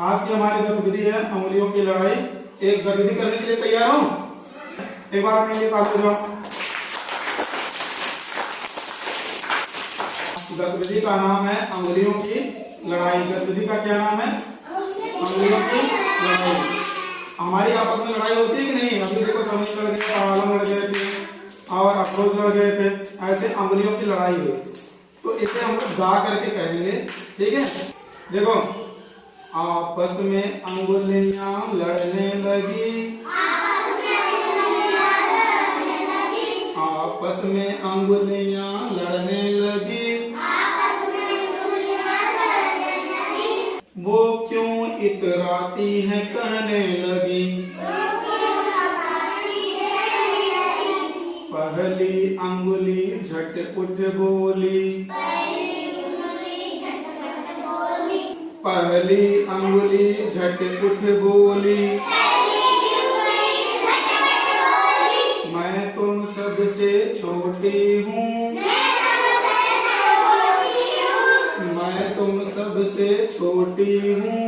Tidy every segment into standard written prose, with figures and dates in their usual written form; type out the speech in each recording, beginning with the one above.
आज की हमारी गतिविधि है अंगुलियों की लड़ाई। एक गतिविधि करने के लिए तैयार हो? एक बार अपने लिए ताली बजाओ। गतिविधि का नाम है अंगुलियों की लड़ाई। गतिविधि का क्या नाम है? अंगुलियों की लड़ाई। हमारी आपस में लड़ाई होती है कि नहीं? अभी देखो समीर लड़ गए, आलम लड़ गए थे और अफरोज लड़ गए थे, ऐसे अंगुलियों की लड़ाई हुई। तो इसे हम लोग गा करके कहेंगे, ठीक है? देखो, आपस में अंगुलियां लड़ने लगी, आपस में अंगुलियां लड़ने लगी, वो क्यों इतराती है कहने लगी, पहली अंगुली झट उठ बोली, पहली अंगुली झट उठ बोली, मैं तुम सबसे छोटी हूँ, मैं तुम सबसे छोटी हूँ,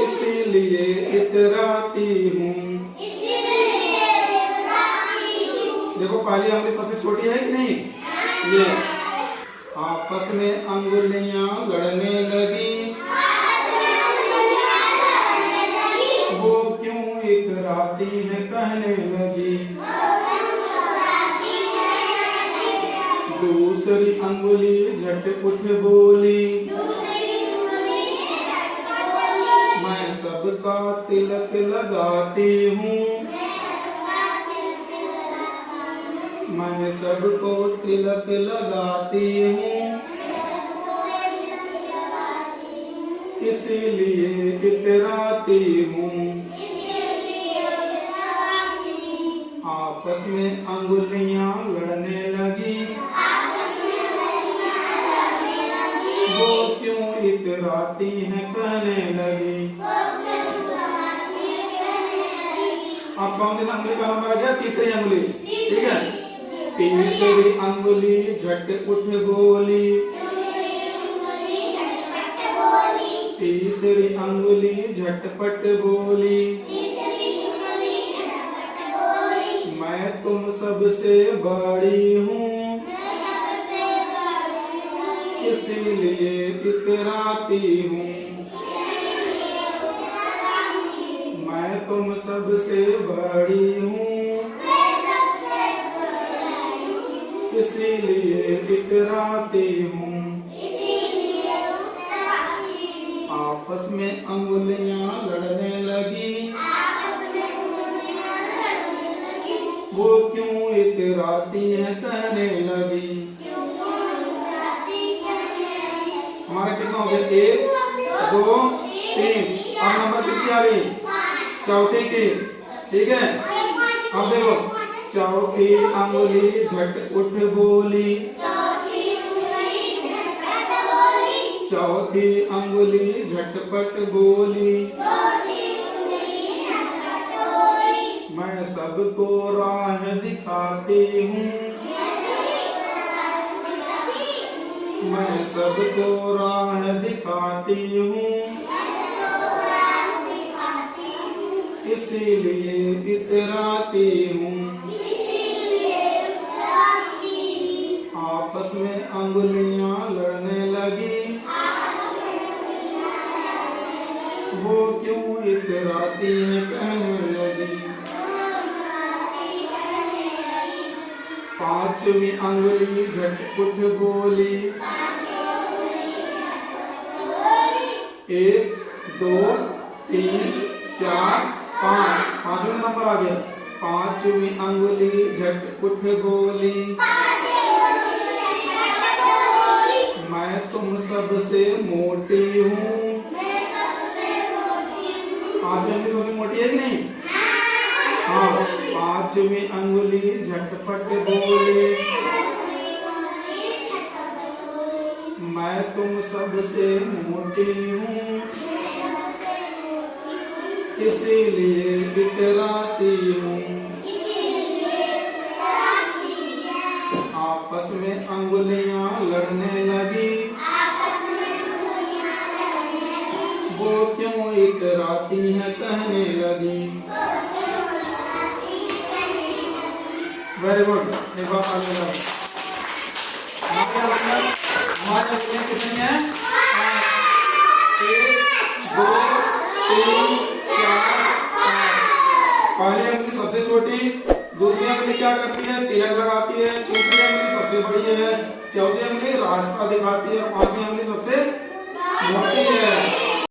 इसीलिए इतराती हूँ। देखो पहली अंगुली सबसे छोटी है कि नहीं? ये आपस में अंगुलियां लड़ने लगी, वो क्यों इतराती है कहने लगी, दूसरी अंगुली झट उठ बोली, मैं सबका तिलक लगाती हूँ, मैं सबको तिलक लगाती हूँ, इसीलिए इतराती हूँ। आपस में अंगुलियां लड़ने लगी, वो क्यों इतराती हैं कहने लगी। आप कौन दिन अंगुली का नंबर आ गया? तीसरी अंगुली, ठीक है? तीसरी अंगुली झट उठ बोली, तीसरी अंगुली झटपट बोली, मैं तुम सबसे बड़ी हूँ, इसीलिए इतराती हूँ, मैं तुम सबसे बड़ी हूँ, इसीलिए इतराती हूँ। आपस में अंगुलियां लड़ने लगी, वो क्यों इतराती है कहने लगी। हमारा कितना हो गया? 1 2 3। अब नंबर किसकी आ गई? चौथी की, ठीक है? अब देखो, चौथी अंगुली झट उठ बोली, चौथी अंगुली झटपट बोली, मैं सबको राह दिखाती हूँ, मैं सबको राह दिखाती हूँ, इसीलिए इतराती हूँ। आपस में अंगुलियां लड़ने लगी, वो क्यों इतराती है कहने लगी। पांचवी अंगुली झट उठ बोली, 1 2 3 4 5। पांचवी नंबर आ गया। पांचवी अंगुली झट उठ बोली, मैं तुम सबसे मोटी हूँ। पांचवी अंगुली सबसे मोटी है कि नहीं? हाँ। पांचवी अंगुली झटपट बोली, मैं तुम सबसे मोटी हूँ, इसीलिए इतराती हूँ। आपस में अंगुलियां लड़ने लगी, वो क्यों इतराती है कहने लगी। Very good. एक बार आगे बढ़ो। हमारे अंगुलियां कितनी हैं? 1 2 3 4 5। पहली अंगुली सबसे छोटी, दूसरी अंगुली क्या करती है? तिलक लगाती है। तीसरी अंगुली सबसे बड़ी है, चौथी अंगुली रास्ता दिखाती है और पांचवी अंगुली सबसे मोटी है।